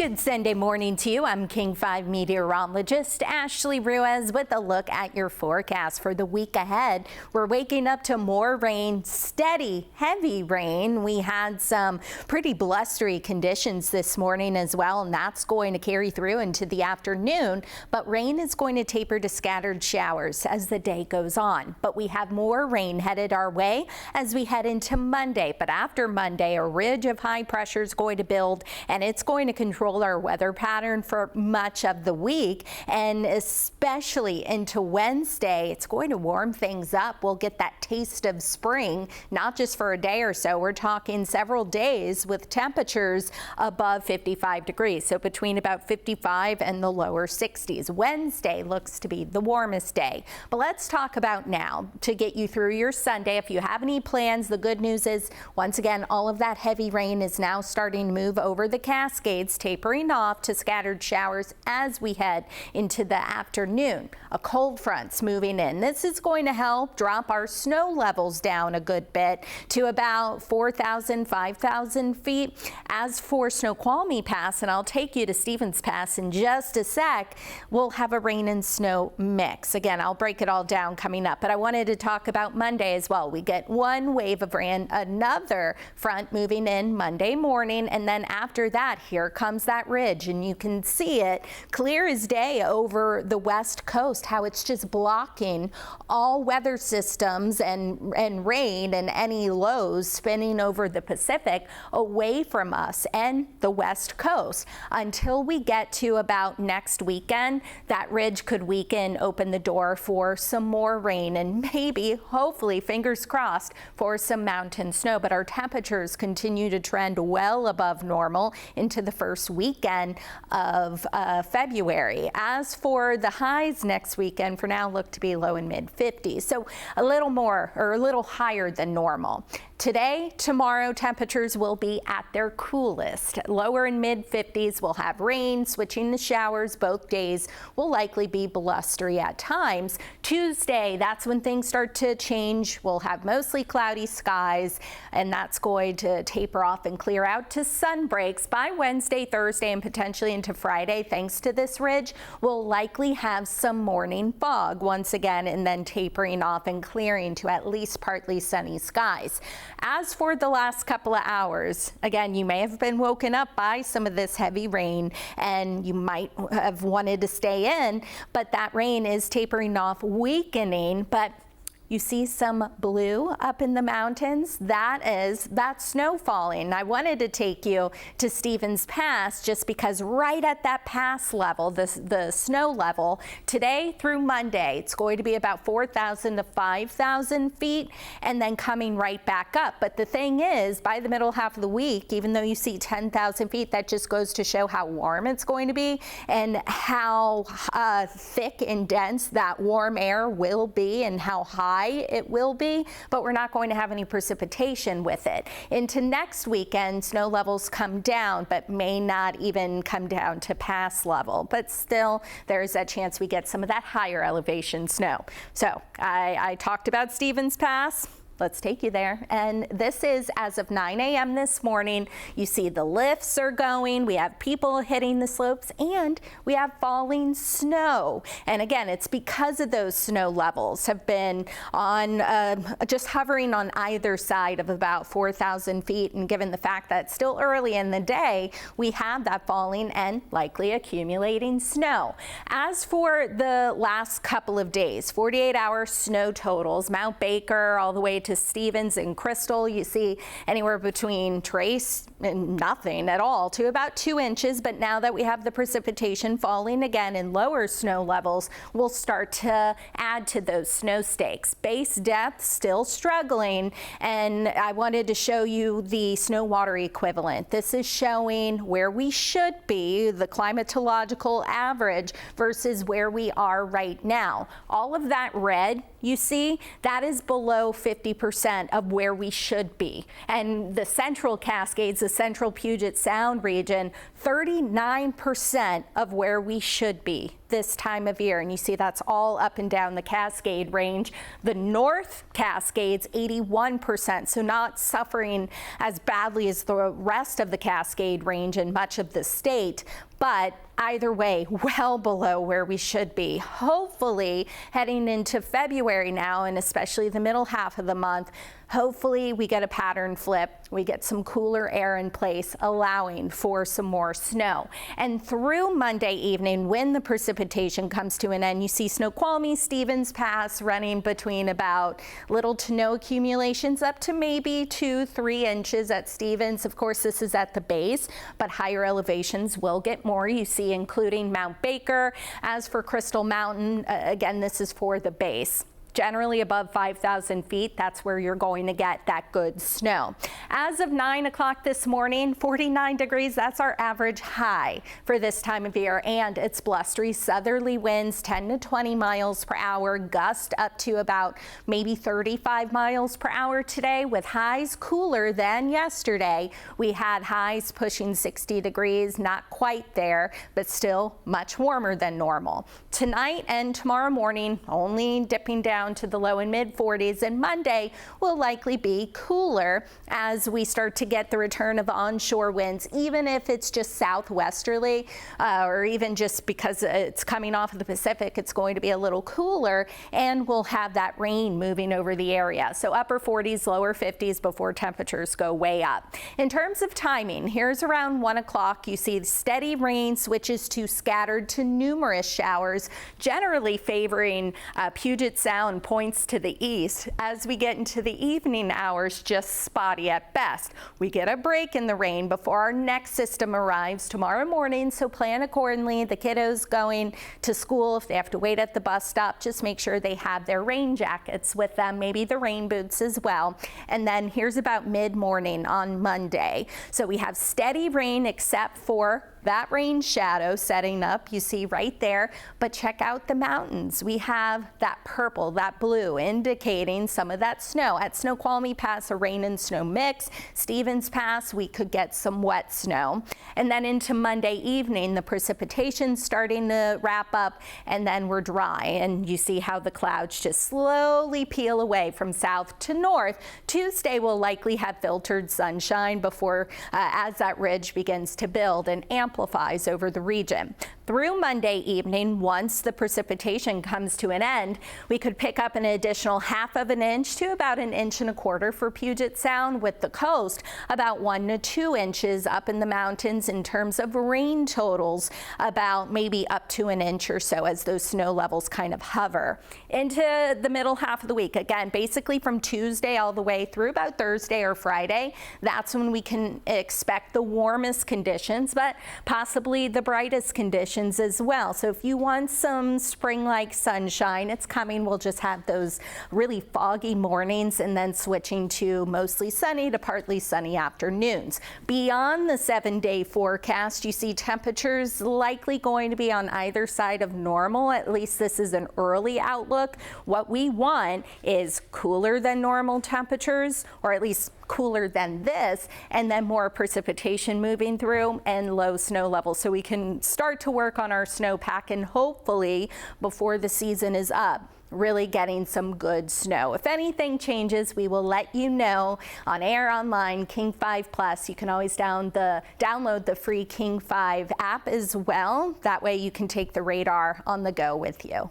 Good Sunday morning to you. I'm King 5 meteorologist Ashley Ruiz with a look at your forecast for the week ahead. We're waking up to more rain, steady, heavy rain. We had some pretty blustery conditions this morning as well, and that's going to carry through into the afternoon. But rain is going to taper to scattered showers as the day goes on. But we have more rain headed our way as we head into Monday. But after Monday, a ridge of high pressure is going to build, and it's going to control our weather pattern for much of the week, and especially into Wednesday. It's going to warm things up. We'll get that taste of spring, not just for a day or so. We're talking several days with temperatures above 55 degrees, so between about 55 and the lower 60s. Wednesday looks to be the warmest day. But let's talk about now to get you through your Sunday. If you have any plans, the good news is, once again, all of that heavy rain is now starting to move over the Cascades, tapering off to scattered showers as we head into the afternoon. A cold front's moving in. This is going to help drop our snow levels down a good bit to about 4,000, 5,000 feet. As for Snoqualmie Pass, and I'll take you to Stevens Pass in just a sec, we'll have a rain and snow mix. Again, I'll break it all down coming up, but I wanted to talk about Monday as well. We get one wave of rain, another front moving in Monday morning, and then after that, here comes that ridge, and you can see it clear as day over the west coast, how it's just blocking all weather systems and rain and any lows spinning over the Pacific away from us and the west coast. Until we get to about next weekend, that ridge could weaken, open the door for some more rain, and maybe, hopefully, fingers crossed, for some mountain snow. But our temperatures continue to trend well above normal into the first weekend of February. As for the highs next weekend, for now look to be low and mid 50s, so a little more or a little higher than normal. Today, tomorrow, temperatures will be at their coolest. Lower and mid 50s. We'll have rain, switching to showers. Both days will likely be blustery at times. Tuesday, that's when things start to change. We'll have mostly cloudy skies, and that's going to taper off and clear out to sun breaks by Wednesday, Thursday, and potentially into Friday. Thanks to this ridge, we'll likely have some morning fog once again, and then tapering off and clearing to at least partly sunny skies. As for the last couple of hours, again, you may have been woken up by some of this heavy rain, and you might have wanted to stay in, but that rain is tapering off, weakening. But you see some blue up in the mountains. That's snow falling. I wanted to take you to Stevens Pass just because right at that pass level, the snow level, today through Monday, it's going to be about 4,000 to 5,000 feet, and then coming right back up. But the thing is, by the middle half of the week, even though you see 10,000 feet, that just goes to show how warm it's going to be and how thick and dense that warm air will be and how high it will be, but we're not going to have any precipitation with it. Into next weekend, snow levels come down, but may not even come down to pass level. But still, there is a chance we get some of that higher elevation snow. So I talked about Stevens Pass. Let's take you there. And this is as of 9 a.m. this morning. You see the lifts are going. We have people hitting the slopes, and we have falling snow. And again, it's because of those snow levels have been on just hovering on either side of about 4,000 feet. And given the fact that it's still early in the day, we have that falling and likely accumulating snow. As for the last couple of days, 48-hour snow totals, Mount Baker all the way to Stevens and Crystal, you see anywhere between trace and nothing at all to about 2 inches. But now that we have the precipitation falling again and lower snow levels, we'll start to add to those snow stakes. Base depth still struggling, and I wanted to show you the snow water equivalent. This is showing where we should be, the climatological average, versus where we are right now. All of that red you see, that is below 50% of where we should be. And the central Cascades, the central Puget Sound region, 39% of where we should be. this time of year. And you see that's all up and down the Cascade Range. The North Cascades, 81%, so not suffering as badly as the rest of the Cascade Range and much of the state. But either way, well below where we should be. Hopefully, heading into February now, and especially the middle half of the month, hopefully we get a pattern flip. We get some cooler air in place, allowing for some more snow. And through Monday evening, when the precipitation comes to an end, you see Snoqualmie, Stevens Pass running between about little to no accumulations up to maybe 2-3 inches at Stevens. Of course, this is at the base, but higher elevations will get more. You see, including Mount Baker. As for Crystal Mountain, again, this is for the base. Generally above 5,000 feet, that's where you're going to get that good snow. As of 9 o'clock this morning, 49 degrees, that's our average high for this time of year, and it's blustery. Southerly winds 10 to 20 miles per hour, gust up to about maybe 35 miles per hour today, with highs cooler than yesterday. We had highs pushing 60 degrees, not quite there, but still much warmer than normal. Tonight and tomorrow morning, only dipping down to the low and mid 40s, and Monday will likely be cooler as we start to get the return of onshore winds, even if it's just southwesterly or even just because it's coming off of the Pacific, it's going to be a little cooler, and we'll have that rain moving over the area. So upper 40s, lower 50s before temperatures go way up. In terms of timing, here's around 1 o'clock. You see steady rain switches to scattered to numerous showers, generally favoring Puget Sound points to the east. As we get into the evening hours, just spotty at best. We get a break in the rain before our next system arrives tomorrow morning, so plan accordingly. The kiddos going to school, if they have to wait at the bus stop, just make sure they have their rain jackets with them, maybe the rain boots as well. And then here's about mid-morning on Monday. So we have steady rain except for that rain shadow setting up, you see right there, but check out the mountains. We have that purple, that blue, indicating some of that snow. At Snoqualmie Pass, a rain and snow mix. Stevens Pass, we could get some wet snow. And then into Monday evening, the precipitation starting to wrap up, and then we're dry. And you see how the clouds just slowly peel away from south to north. Tuesday will likely have filtered sunshine before, as that ridge begins to build and amplifies over the region. Through Monday evening, once the precipitation comes to an end, we could pick up an additional 1/2 inch to about 1.25 inches for Puget Sound, with the coast about 1 to 2 inches up in the mountains in terms of rain totals, about maybe up to 1 inch or so as those snow levels kind of hover. Into the middle half of the week, again, basically from Tuesday all the way through about Thursday or Friday, that's when we can expect the warmest conditions, but possibly the brightest conditions as well. So if you want some spring-like sunshine, it's coming. We'll just have those really foggy mornings and then switching to mostly sunny to partly sunny afternoons. Beyond the 7-day forecast, you see temperatures likely going to be on either side of normal. At least this is an early outlook. What we want is cooler than normal temperatures, or at least cooler than this, and then more precipitation moving through and low snow levels, so we can start to work on our snowpack and hopefully before the season is up, really getting some good snow. If anything changes, we will let you know on air, online, King 5 Plus. You can always download the free King 5 app as well. That way you can take the radar on the go with you.